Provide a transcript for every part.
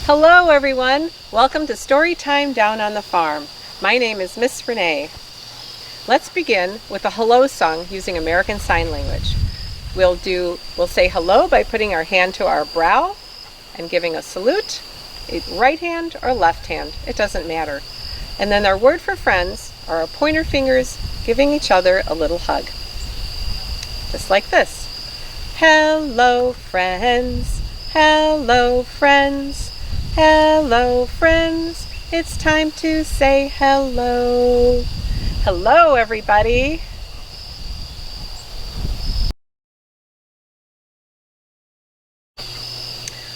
Hello everyone! Welcome to Storytime Down on the Farm. My name is Miss Renee. Let's begin with a hello song using American Sign Language. We'll say hello by putting our hand to our brow and giving a salute, right hand or left hand, it doesn't matter. And then our word for friends are our pointer fingers giving each other a little hug. Just like this. Hello friends, hello friends. Hello friends, it's time to say hello. Hello everybody.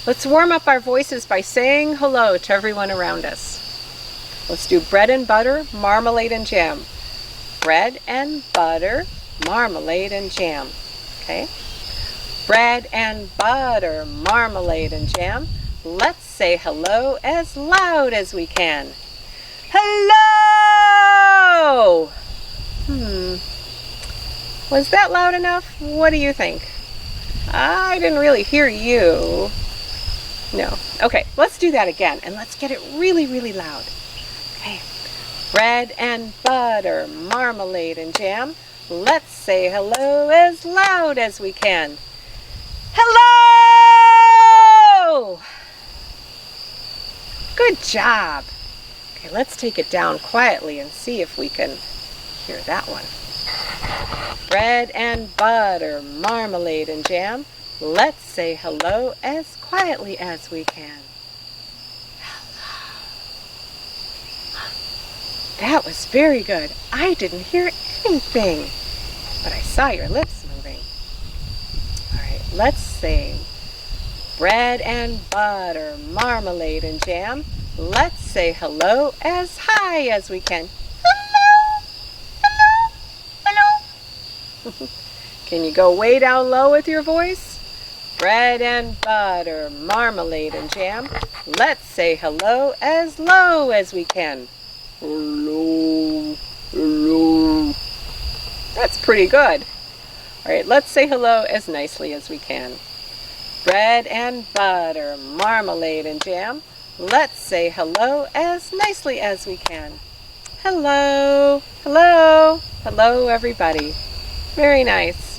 Let's warm up our voices by saying hello to everyone around us. Let's do bread and butter, marmalade and jam. Bread and butter, marmalade and jam. Okay? Bread and butter, marmalade and jam. Let's say hello as loud as we can. Hello! Was that loud enough? What do you think? I didn't really hear you. No. Okay, let's do that again and let's get it really, really loud. Okay. Bread and butter, marmalade and jam. Let's say hello as loud as we can. Hello! Good job. Okay, let's take it down quietly and see if we can hear that one. Bread and butter, marmalade and jam. Let's say hello as quietly as we can. Hello. That was very good. I didn't hear anything, but I saw your lips moving. All right, let's say bread and butter, marmalade and jam. Let's say hello as high as we can. Hello, hello, hello. Can you go way down low with your voice? Bread and butter, marmalade and jam. Let's say hello as low as we can. Hello, hello. That's pretty good. All right, let's say hello as nicely as we can. Bread and butter, marmalade and jam. Let's say hello as nicely as we can. Hello, hello, hello everybody. Very nice.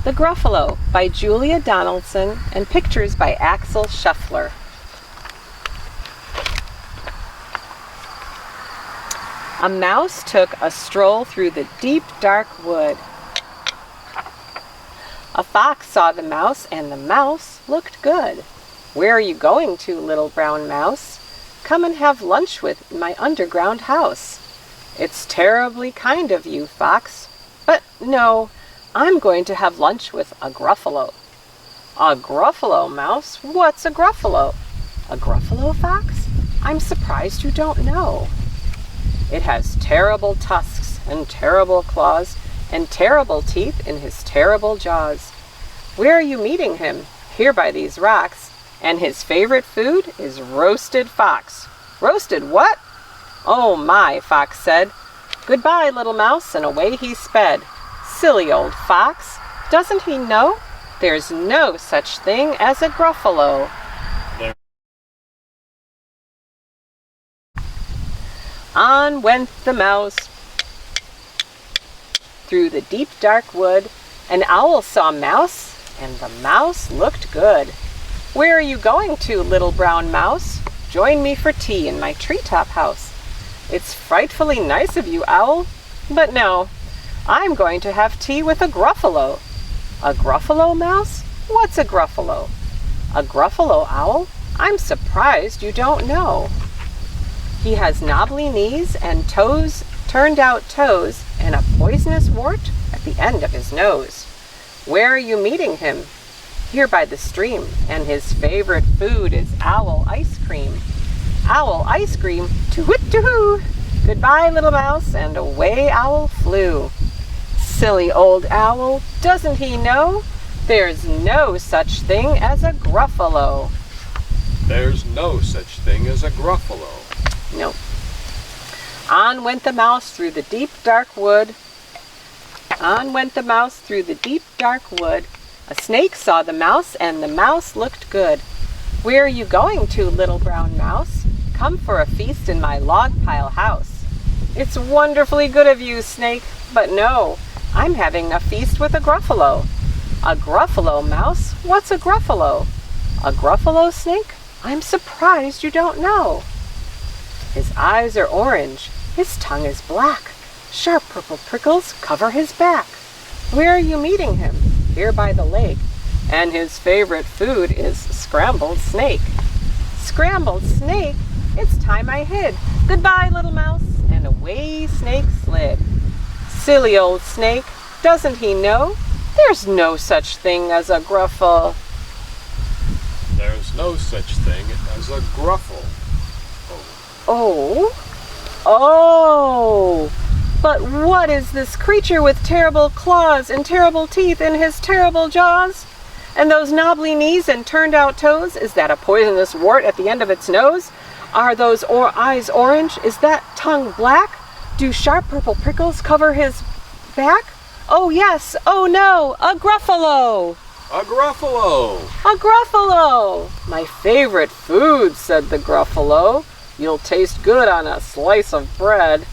The Gruffalo by Julia Donaldson and pictures by Axel Scheffler. A mouse took a stroll through the deep, dark wood. A fox saw the mouse, and the mouse looked good. Where are you going to, little brown mouse? Come and have lunch with my underground house. It's terribly kind of you, fox. But no, I'm going to have lunch with a Gruffalo. A Gruffalo, mouse? What's a Gruffalo? A Gruffalo, fox? I'm surprised you don't know. It has terrible tusks and terrible claws and terrible teeth in his terrible jaws. Where are you meeting him? Here by these rocks. And his favorite food is roasted fox. Roasted what? Oh my, fox said. Goodbye, little mouse, and away he sped. Silly old fox. Doesn't he know? There's no such thing as a Gruffalo. On went the mouse through the deep dark wood. An owl saw mouse, and the mouse looked good. Where are you going to, little brown mouse? Join me for tea in my treetop house. It's frightfully nice of you, owl. But no, I'm going to have tea with a Gruffalo. A Gruffalo, mouse? What's a Gruffalo? A Gruffalo, owl? I'm surprised you don't know. He has knobbly knees and toes, turned out toes, and a poisonous wart at the end of his nose. Where are you meeting him? Here by the stream, and his favorite food is owl ice cream. Owl ice cream, to-hoot-to-hoo! Goodbye, little mouse, and away owl flew. Silly old owl, doesn't he know? There's no such thing as a Gruffalo. There's no such thing as a Gruffalo. No. On went the mouse through the deep dark wood. On went the mouse through the deep dark wood. A snake saw the mouse, and the mouse looked good. Where are you going to, little brown mouse? Come for a feast in my log pile house. It's wonderfully good of you, snake, but no, I'm having a feast with a Gruffalo. A Gruffalo, mouse? What's a Gruffalo? A Gruffalo, snake? I'm surprised you don't know. His eyes are orange, his tongue is black. Sharp purple prickles cover his back. Where are you meeting him? Here by the lake. And his favorite food is scrambled snake. Scrambled snake? It's time I hid. Goodbye, little mouse. And away snake slid. Silly old snake, doesn't he know? There's no such thing as a Gruffalo. There's no such thing as a Gruffalo. Oh? Oh! But what is this creature with terrible claws and terrible teeth in his terrible jaws? And those knobbly knees and turned out toes? Is that a poisonous wart at the end of its nose? Are those eyes orange? Is that tongue black? Do sharp purple prickles cover his back? Oh yes, oh no, a Gruffalo! A Gruffalo! A Gruffalo! My favorite food, said the Gruffalo. You'll taste good on a slice of bread.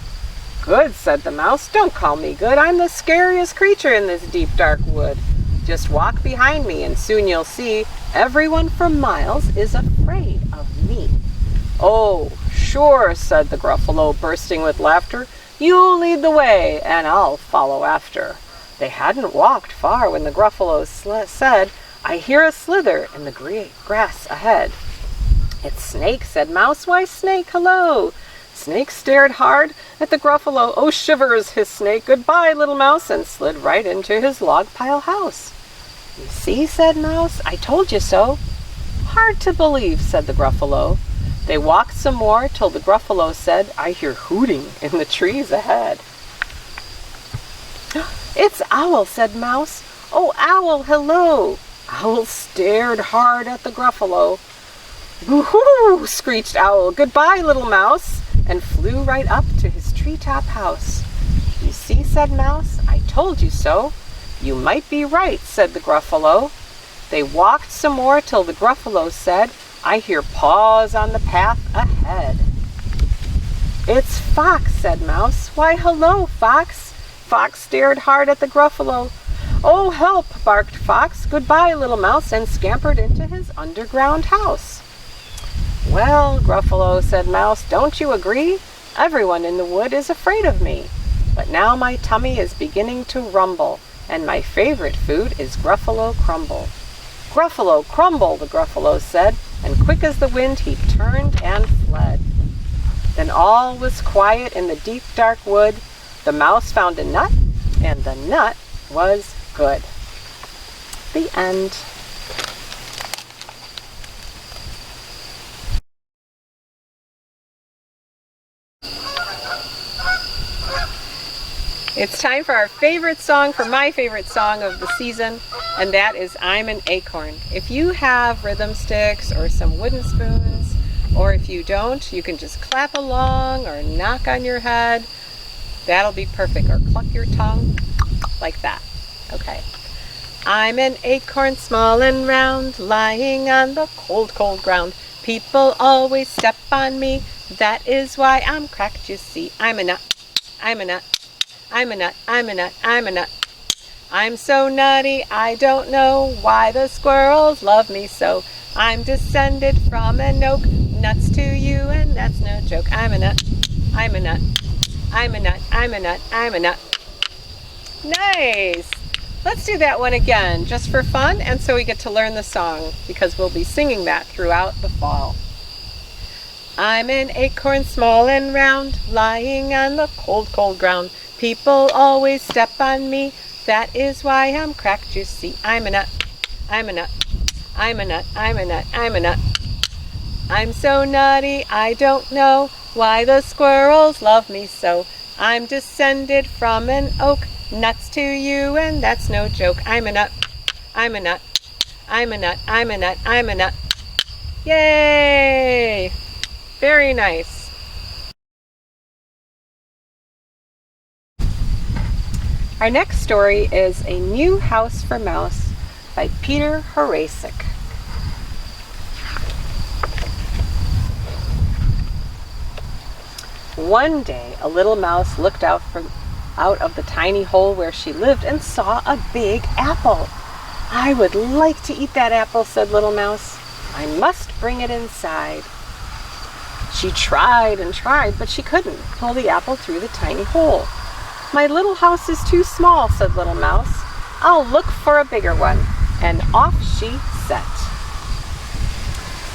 Good, said the mouse. Don't call me good. I'm the scariest creature in this deep dark wood. Just walk behind me and soon you'll see everyone for miles is afraid of me. Oh, sure, said the Gruffalo, bursting with laughter. You'll lead the way and I'll follow after. They hadn't walked far when the Gruffalo said, I hear a slither in the grass ahead. It's Snake, said Mouse. Why, Snake, hello. Snake stared hard at the Gruffalo. Oh, shivers, hissed Snake. Goodbye, little mouse, and slid right into his log pile house. You see, said Mouse, I told you so. Hard to believe, said the Gruffalo. They walked some more till the Gruffalo said, I hear hooting in the trees ahead. It's Owl, said Mouse. Oh, Owl, hello. Owl stared hard at the Gruffalo. Boo-hoo, screeched Owl. Goodbye, little mouse, and flew right up to his treetop house. You see, said Mouse, I told you so. You might be right, said the Gruffalo. They walked some more till the Gruffalo said, I hear paws on the path ahead. It's Fox, said Mouse. Why, hello, Fox. Fox stared hard at the Gruffalo. Oh, help, barked Fox. Goodbye, little mouse, and scampered into his underground house. Well, Gruffalo, said Mouse, don't you agree? Everyone in the wood is afraid of me. But now my tummy is beginning to rumble, and my favorite food is Gruffalo crumble. Gruffalo crumble, the Gruffalo said, and quick as the wind he turned and fled. Then all was quiet in the deep dark wood. The mouse found a nut, and the nut was good. The end. It's time for our favorite song, for my favorite song of the season, and that is I'm an Acorn. If you have rhythm sticks or some wooden spoons, or if you don't, you can just clap along or knock on your head. That'll be perfect. Or cluck your tongue like that. Okay. I'm an acorn small and round, lying on the cold, cold ground. People always step on me. That is why I'm cracked, you see. I'm a nut. I'm a nut. I'm a nut, I'm a nut, I'm a nut. I'm so nutty, I don't know why the squirrels love me so. I'm descended from an oak, nuts to you, and that's no joke. I'm a nut, I'm a nut, I'm a nut, I'm a nut, I'm a nut. Nice! Let's do that one again, just for fun, and so we get to learn the song, because we'll be singing that throughout the fall. I'm an acorn small and round, lying on the cold, cold ground. People always step on me, that is why I'm cracked, you see. I'm a nut, I'm a nut, I'm a nut, I'm a nut, I'm a nut. I'm so nutty, I don't know why the squirrels love me so. I'm descended from an oak, nuts to you, and that's no joke. I'm a nut, I'm a nut, I'm a nut, I'm a nut, I'm a nut. Yay! Very nice. Our next story is A New House for Mouse by Petr Horacek. One day, a little mouse looked out of the tiny hole where she lived and saw a big apple. "I would like to eat that apple," said Little Mouse. "I must bring it inside." She tried and tried, but she couldn't pull the apple through the tiny hole. "My little house is too small," said Little Mouse. "I'll look for a bigger one." And off she set.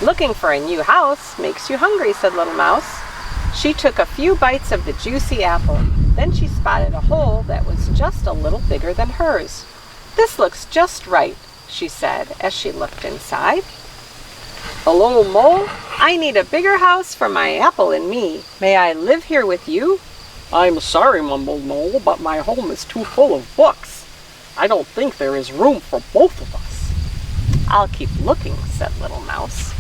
"Looking for a new house makes you hungry," said Little Mouse. She took a few bites of the juicy apple. Then she spotted a hole that was just a little bigger than hers. "This looks just right," she said as she looked inside. "Hello, Mole. I need a bigger house for my apple and me. May I live here with you?" I'm sorry, mumbled Mole, but my home is too full of books. I don't think there is room for both of us. "I'll keep looking," said Little Mouse.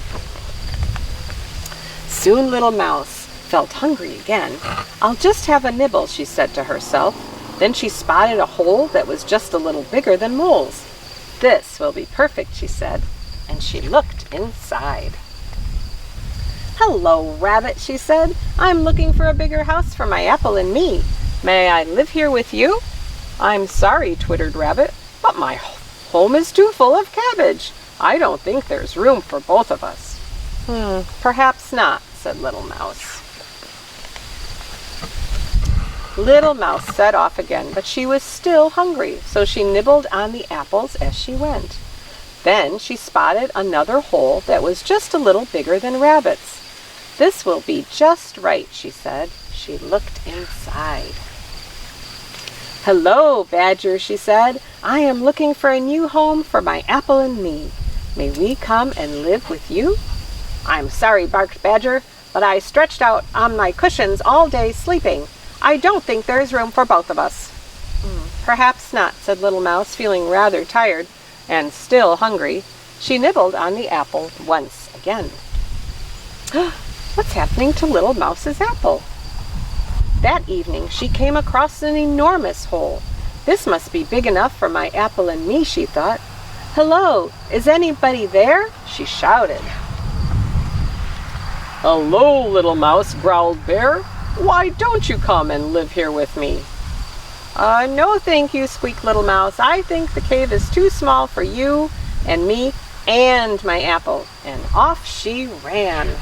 Soon Little Mouse felt hungry again. "I'll just have a nibble," she said to herself. Then she spotted a hole that was just a little bigger than Mole's. "This will be perfect," she said, and she looked inside. "Hello, Rabbit," she said. "I'm looking for a bigger house for my apple and me. May I live here with you?" "I'm sorry," twittered Rabbit, "but my home is too full of cabbage. I don't think there's room for both of us." Perhaps not," said Little Mouse. Little Mouse set off again, but she was still hungry, so she nibbled on the apples as she went. Then she spotted another hole that was just a little bigger than Rabbit's. "This will be just right," she said. She looked inside. "Hello, Badger," she said. "I am looking for a new home for my apple and me. May we come and live with you?" "I'm sorry," barked Badger, "but I stretched out on my cushions all day sleeping. I don't think there is room for both of us." Perhaps not," said Little Mouse, feeling rather tired and still hungry. She nibbled on the apple once again. What's happening to Little Mouse's apple? That evening she came across an enormous hole. "This must be big enough for my apple and me," she thought. "Hello, is anybody there?" she shouted. Hello, Little Mouse, growled Bear. "Why don't you come and live here with me?" No thank you," squeaked Little Mouse. "I think the cave is too small for you and me and my apple." And off she ran.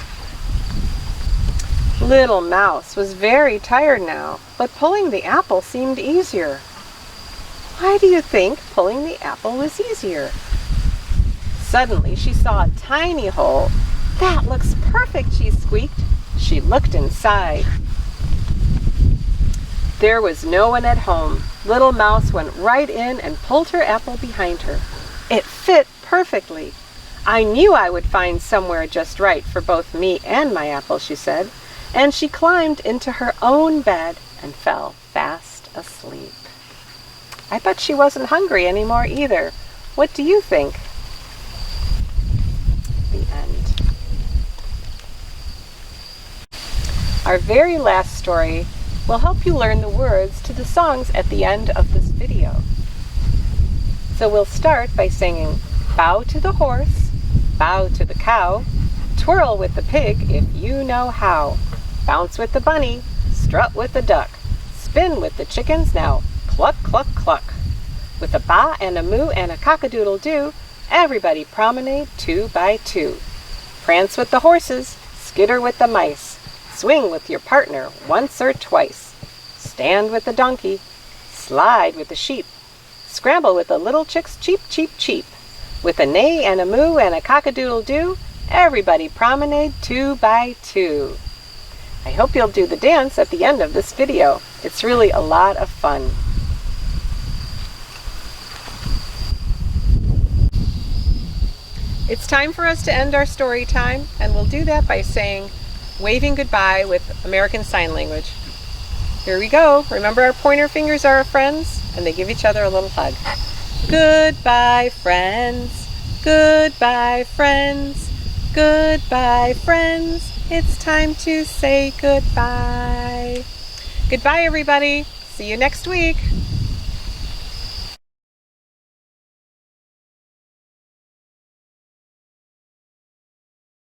Little Mouse was very tired now, but pulling the apple seemed easier. Why do you think pulling the apple was easier? Suddenly she saw a tiny hole. "That looks perfect," she squeaked. She looked inside. There was no one at home. Little Mouse went right in and pulled her apple behind her. It fit perfectly. "I knew I would find somewhere just right for both me and my apple," she said, and she climbed into her own bed and fell fast asleep. I bet she wasn't hungry anymore either. What do you think? The end. Our very last story will help you learn the words to the songs at the end of this video. So we'll start by singing "Bow to the horse, bow to the cow, twirl with the pig if you know how, bounce with the bunny, strut with the duck, spin with the chickens, now cluck, cluck, cluck. With a ba and a moo and a cock-a-doodle-doo, everybody promenade 2 by 2. Prance with the horses, skitter with the mice, swing with your partner once or twice. Stand with the donkey, slide with the sheep, scramble with the little chicks, cheep, cheep, cheep. With a neigh and a moo and a cock-a-doodle-doo, everybody promenade 2 by 2. I hope you'll do the dance at the end of this video. It's really a lot of fun. It's time for us to end our story time, and we'll do that by saying waving goodbye with American Sign Language. Here we go. Remember, our pointer fingers are our friends, and they give each other a little hug. Goodbye, friends. Goodbye, friends. Goodbye, friends. It's time to say goodbye. Goodbye, everybody. See you next week.